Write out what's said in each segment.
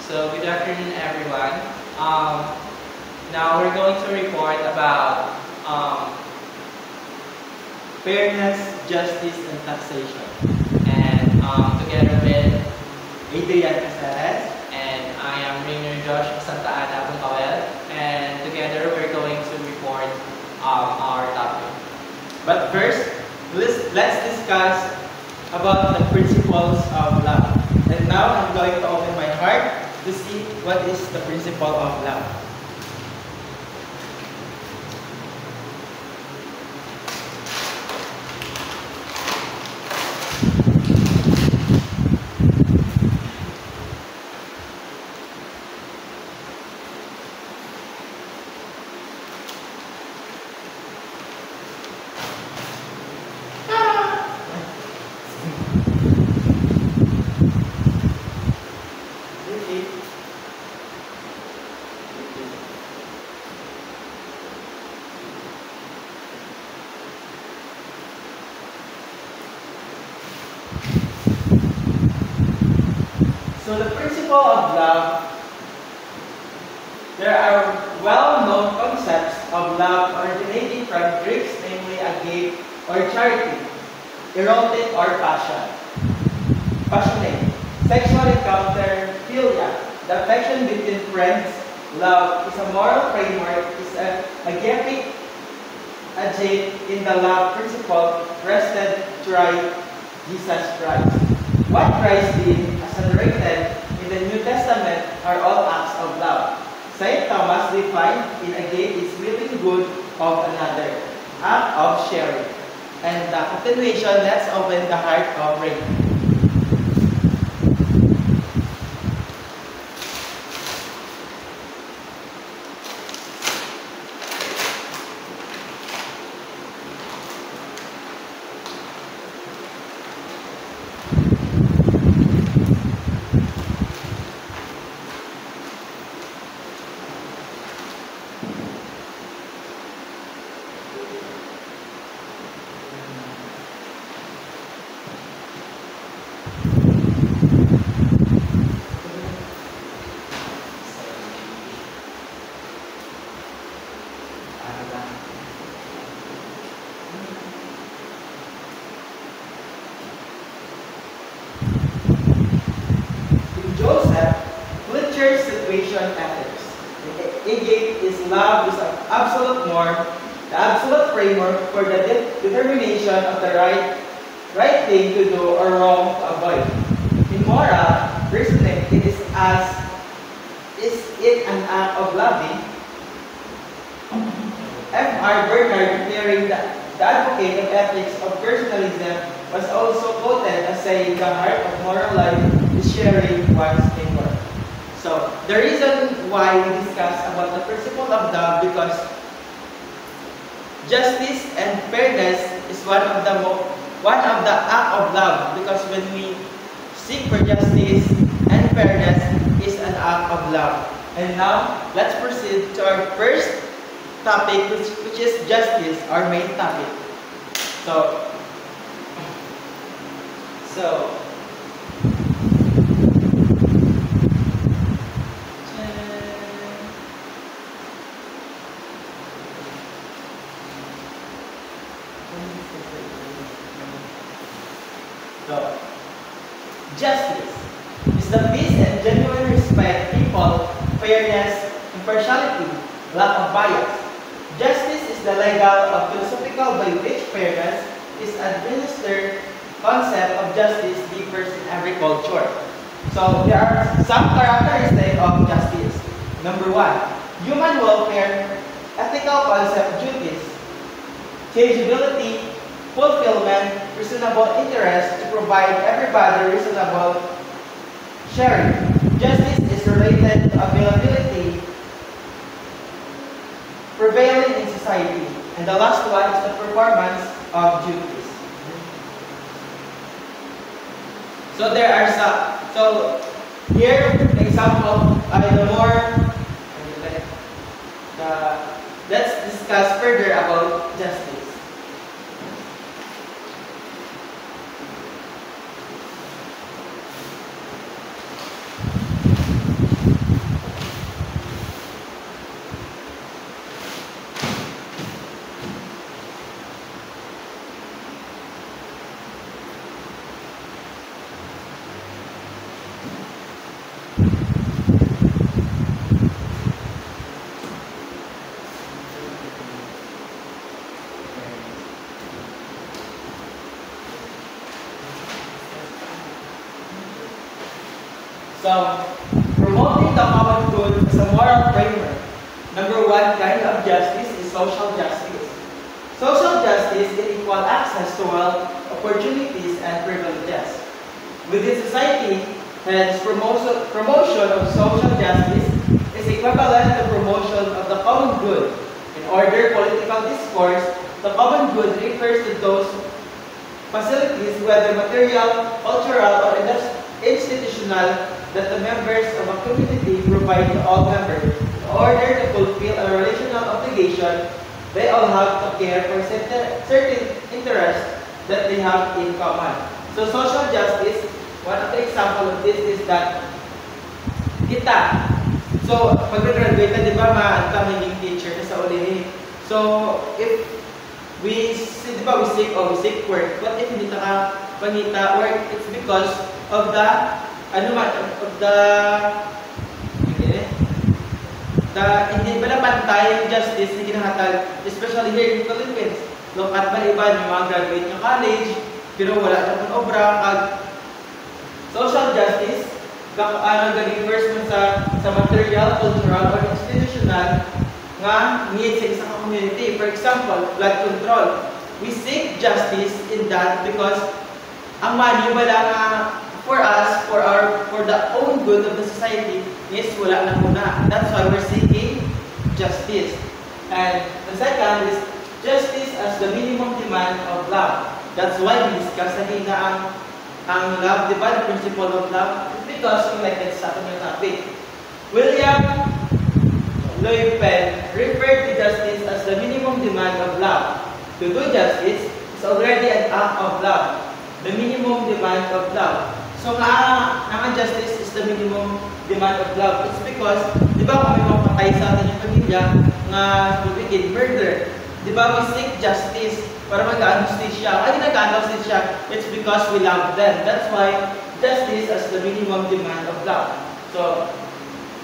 So good afternoon, everyone. Now we're going to report about fairness, justice, and taxation. And together with Adrian Casares, and I am Rainer Josh Santa Ana Bunkawel, and together we're going to report our topic. But first, let's discuss about the principles of love. And now I'm going to open my heart to see what is the principle of love. So the principle of love, there are well-known concepts of love originating from Greeks, namely agape or charity, erotic or passionate, sexual encounter, philia, the affection between friends. Love is a moral framework, is agape in the love principle rested through Jesus Christ. What Christ did, as narrated in the New Testament, are all acts of love. St. Thomas defined in agape is willing good of another, act of sharing. And the continuation, let's open the heart of rain. Joseph, Fletcher's situation ethics. Agape is love is an absolute norm, the absolute framework for the determination of the right thing to do or wrong to avoid. In moral reasoning, is it an act of loving? F.R. Bernard, declaring the advocate of ethics of personalism, was also quoted as saying the heart of moral life is sharing one's neighbor. So the reason why we discuss about the principle of love, because justice and fairness is one of the act of love. Because when we seek for justice and fairness is an act of love. And now let's proceed to our first topic, which is justice, our main topic. So justice is the peace and genuine respect, equal, fairness, impartiality, lack of bias. Justice is the legal or philosophical by which fairness is administered. Concept of justice differs in every culture. So there are some characteristics of justice. Number 1, human welfare, ethical concept, duties, changeability, fulfillment, reasonable interest to provide everybody reasonable sharing. Justice is related to availability prevailing in society. And the last one is the performance of duties. So there are some. So here, example, let's discuss further about justice. So, promoting the common good as a moral framework. Number one kind of justice is social justice. Social justice is equal access to wealth, opportunities, and privileges. Within society, hence promotion of social justice is equivalent to promotion of the common good. In order political discourse, the common good refers to those facilities, whether material, cultural, or institutional, that the members of a community provide to all members. In order to fulfill a relational obligation, they all have to care for certain interests that they have in common. So social justice, one of the example of this is that kita. So pag-graduate ka, di ba, ka maging teacher ka sa ulihin. So if we seek work, what if hindi ka pangita work? It's because of the hindi ba na pantay yung justice na ginahatag, especially here in the Philippines. Look at ba iba yung mga graduate ng college, pero wala na pong obra, social justice, refers mo sa material, cultural, or institutional nga need sa isang community. For example, flood control. We seek justice in that because ang money wala nga for us, for the own good of the society, is wala na muna. That's why we're seeking justice. And the second is justice as the minimum demand of love. That's why we discuss again na ang love, di ba, the principle of love, because connected sa ating topic. William Lloyd Penn referred to justice as the minimum demand of love. To do justice is already an act of love. The minimum demand of love. So ang justice is the minimum demand of love. It's because, di ba, kung may mapatay sa atin yung pamilya nga wicked murder, di ba, we seek justice para mag-justisya. Ay, nag-justisya, it's because we love them. That's why justice as the minimum demand of love. So,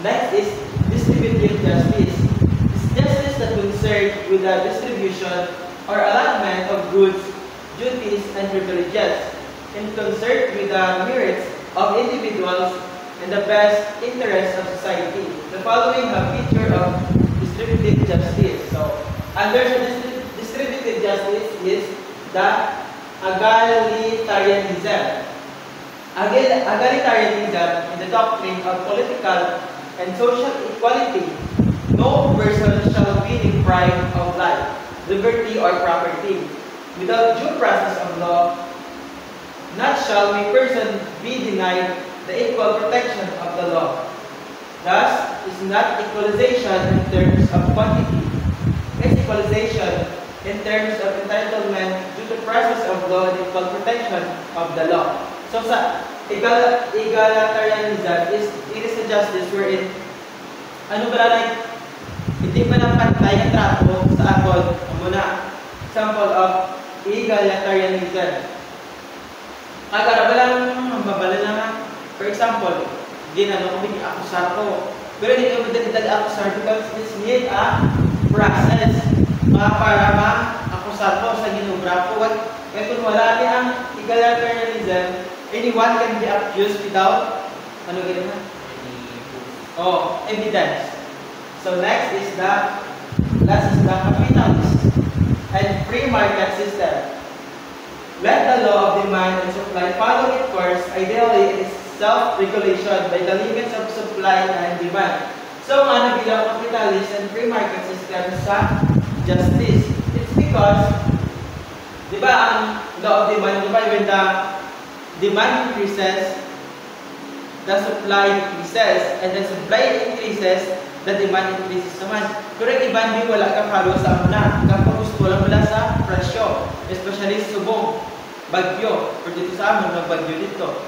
next is distributive justice. It's justice that concerns with the distribution or allotment of goods, duties, and privileges in concert with the merits of individuals and the best interests of society. The following have feature of distributive justice. So, under distributive justice is the egalitarianism. Egalitarianism in the doctrine of political and social equality. No person shall be deprived of life, liberty, or property without due process of law. Not shall a person be denied the equal protection of the law. Thus, is not equalization in terms of quantity. It's equalization in terms of entitlement due to process of law and equal protection of the law. So, sa egalitarianism it is a justice wherein hindi pa lang pantay ang trato sa aton muna. Example of egalitarianism. Mabala lang. For example, kung akusar ko. Pero hindi ko akusar because it's need a process para ma-akusar ko sa ginubra ko. Kaya kung wala din ang egalitarianism, anyone can be accused without evidence. So next is the capitalist and free market system. Let the law of demand and supply follow its course. Ideally, it is self-regulation by the limits of supply and demand. So, bilang capitalist and free market system sa justice? It's because, di ba, ang law of demand, di ba, when the demand increases, the supply increases, and the supply increases, the demand increases naman. Pero yung iba, hindi wala kang halo sa una. Kapag gusto lang wala sa presyo, especially subong, bagyo, or dito sa amin, na bagyo dito.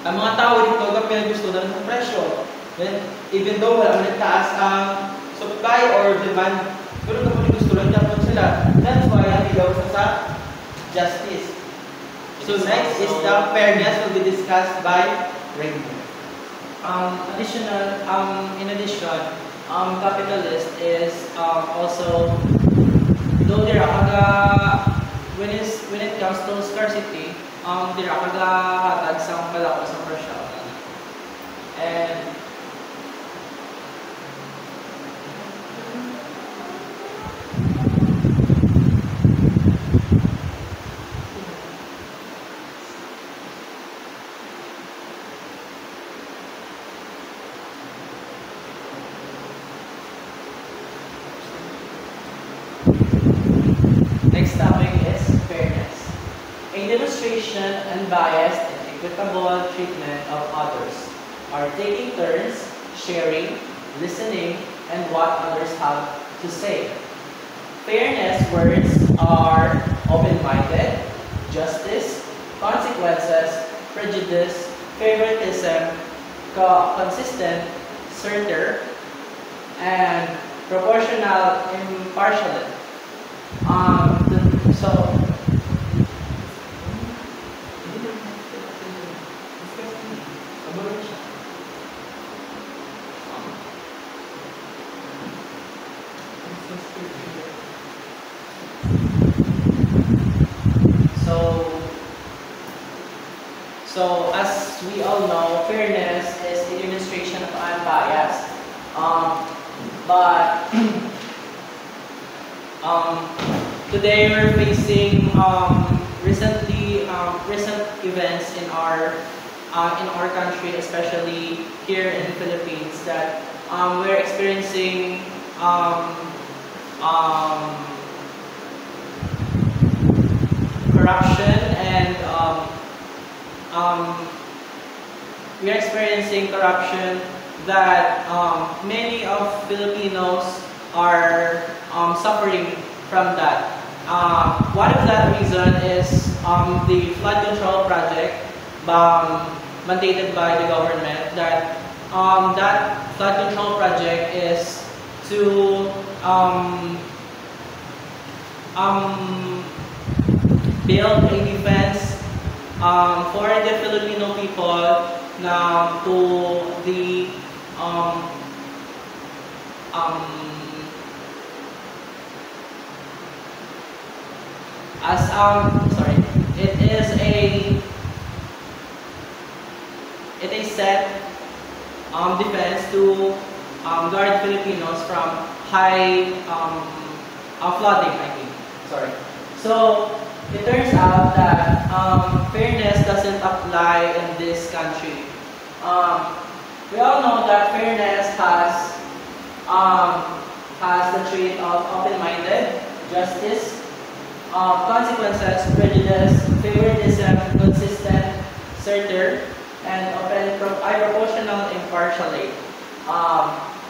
Ang mga tao dito, kapag gusto na ng presyo, then, even though wala man taas ang supply or demand, pero kapag gusto lang dapat sila, that's why nabigaw sa justice. So next is the fairness will be discussed by Raymond. In addition, capitalist is also, though dira kaga when it comes to scarcity, dira kaga hatag sa kalako sa presyo. And next topic is fairness. A demonstration unbiased and equitable treatment of others, are taking turns, sharing, listening, and what others have to say. Fairness words are open-minded, justice, consequences, prejudice, favoritism, consistent, certain, and proportional impartiality. So So, as we all know, fairness is a demonstration of unbiased. But today we're facing recent events in our country, especially here in the Philippines, that we're experiencing corruption and we're experiencing corruption that many of Filipinos are suffering from that. One of that reason is the flood control project mandated by the government. That flood control project is to build a defense for the Filipino people na to the sorry, it is set defense to guard Filipinos from high flooding, I think. Sorry. So it turns out that fairness doesn't apply in this country. We all know that fairness has the trait of open-minded, justice, consequences, prejudice, favoritism, consistent, certain, and proportional impartiality.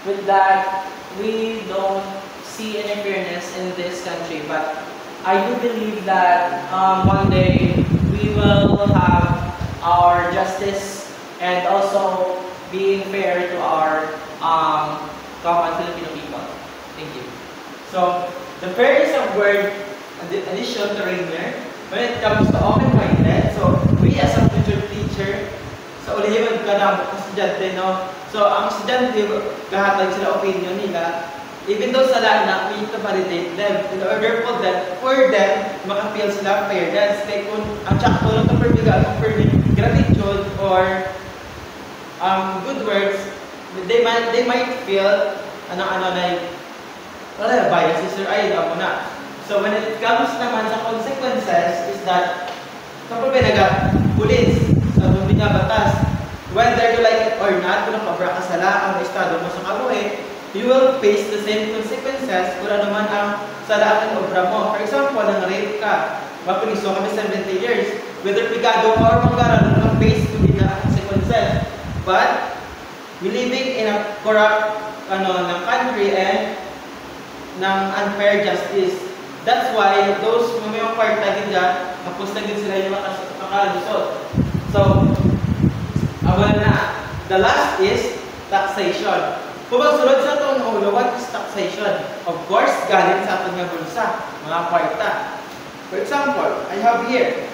With that, we don't see any fairness in this country, but I do believe that one day we will have our justice and also being fair to our common Filipino people. Thank you. So, the fairness of word addition to Rainer, when it comes to open-minded, so we as a future teacher, sa ulihiwan ka na estudyante, no? So, ang estudyante, kahatag sila opinion nila, even though sa lahat we need to validate them in order for them, maka-feel sila fairness. Kaya kung ang tsaka lang ito for gratitude or good words, they might feel wala, biases or ay, mo na. So when it comes naman sa consequences is that kapag pinag-pulis sa batas, whether you like it or not, kung nakabra ka sa ang estado mo sa kabuhi, you will face the same consequences kung ano man ang salaan ng obra mo. For example, nang rape ka, mapuniso kami 70 years. Whether pigado ka or manggaran, nang face to be the consequences. But, we living in a corrupt ng country and ng unfair justice. That's why those mga party dyan, kapos na din sila yung makalusot. So, awal na. The last is taxation. Kung magsulod sa itong ulo, what is taxation? Of course, galing sa ating nga bulsa, mga kwarta. For example, I have here,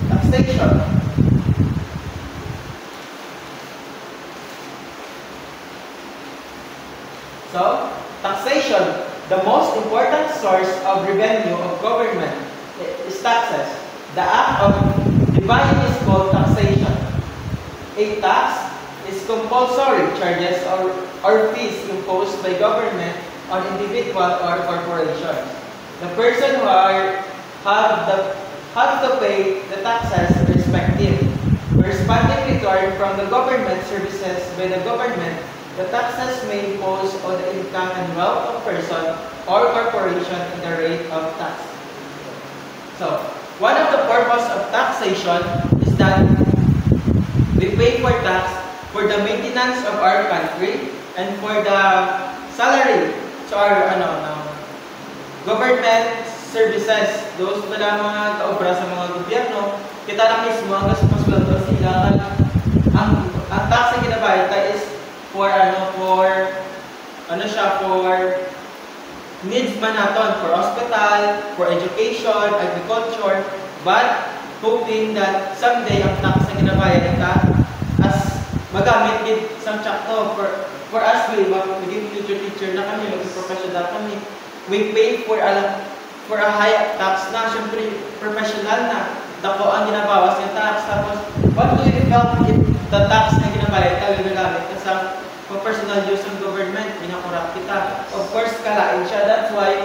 taxation. taxes. The act of levying is called taxation. A tax is compulsory charges or fees imposed by government on individual or corporation. The person who have to pay the taxes respective. Corresponding return from the government services by the government, the taxes may impose on the income and wealth of person or corporation in the rate of tax. So, one of the purpose of taxation is that we pay for tax for the maintenance of our country and for the salary to our government services. Those pala mga kaobra sa mga gobyerno, kita na mismo ang responsibility sila. Ang tax na ginabayad is for needs man naton, for hospital, for education, agriculture, but hoping that someday ang tax na ginabayad as magamit din sa tsakto for us, maging future teacher na kami, maging professional kami. We pay for a high tax na, syempre professional na. Dako ang ginabawas yung tax. Tapos, what do we felt if the tax na ginabayad tayo ginagamit sa for personal use ng government, pinakurap kita. Of course, kalain siya. That's why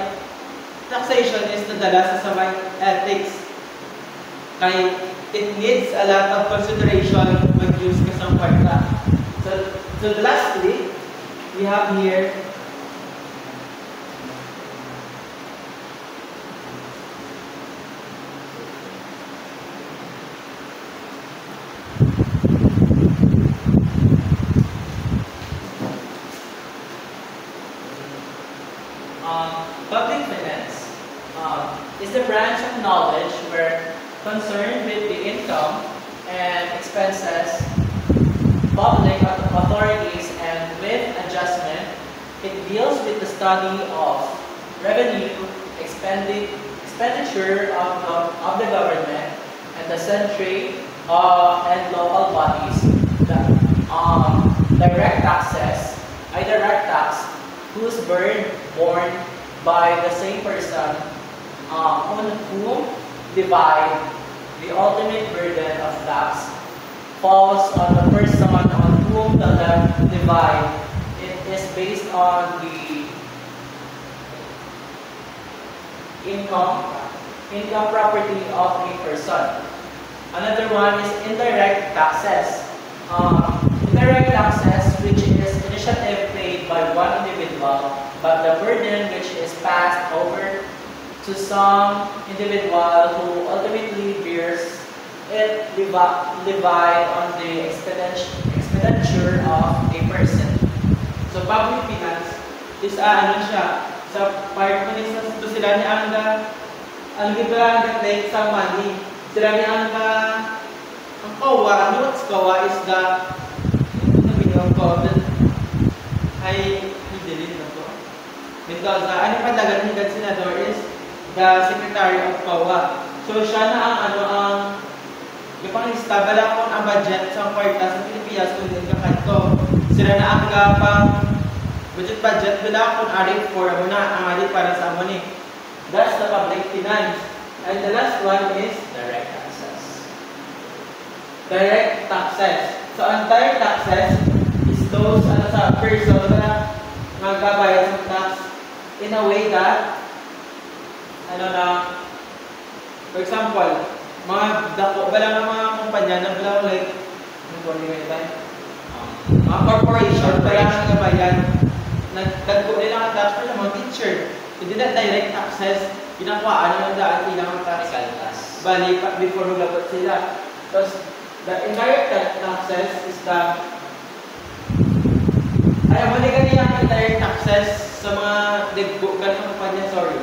taxation is nadala sa sabay ethics. Kaya it needs a lot of consideration mag-use ka sa kwarta. So lastly, we have here public finance is the branch of knowledge where concerned with the income and expenses, public authorities, and with adjustment. It deals with the study of revenue, expenditure of the government, and the century and local bodies. The direct taxes, a direct tax, whose burden borne by the same person on whom divide the ultimate burden of tax falls on the person on whom the divide. It is based on the income property of a person. Another one is indirect taxes. Indirect taxes, which is initiative paid by one individual, but the burden which is passed over to some individual who ultimately bears it divide on the expenditure of a person. So public finance is sa part mo ni sila ni ang like sa money. Sila ni ang kawa, what's kawa is the ay hidilin na to. Because ano padagan ni God Senador is the Secretary of COA. So siya na ang ipangista bala kung ang budget sa kwarta sa Pilipinas kung din kakanto. Sila na ang gapang budget bala kung ari for mo na ang ari para sa amo ni. That's the public finance. And the last one is Direct taxes. direct taxes. So ang direct taxes is those sa person na magbabayad ng tax in a way that for example, mga dako bala ng mga kumpanya na bala like mga corporation bala ng gabayan nagdagko nila ang tax for mga teacher. Hindi na direct taxes, pinakuhaan ng daan ilang tax. Bali pa before maglagot sila. Tapos the indirect taxes is the mali ganyan ang indirect taxes sa mga ganang kumpanya, sorry.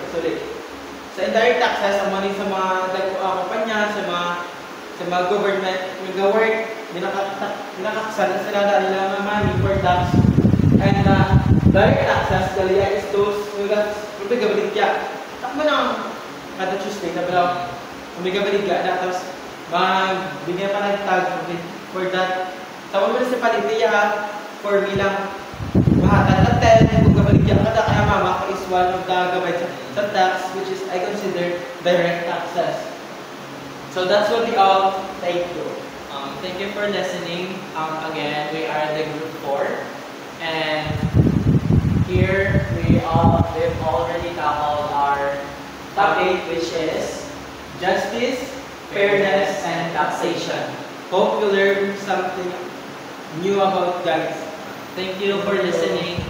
Sa indirect taxes, ang money sa mga kumpanya, sa mga government, nag-work, binakaksan sila dahil nila money for tax. And direct taxes, kaliya is those, umigabaligya. Takbo na kada Tuesday na balaw, umigabaligya na, tapos bigyan pa ng tag for that. Sa municipality, for me lang, mahatan na 10, kung gabaligya ka na, kaya mama ka is one of the gabay sa tax, which is I consider direct taxes. So that's what we all. Thank you. Thank you for listening. Again, we are the group 4, and here we've already tackled our topic, which is Justice, fairness and taxation. hope you learned something new about guys. Thank you for listening.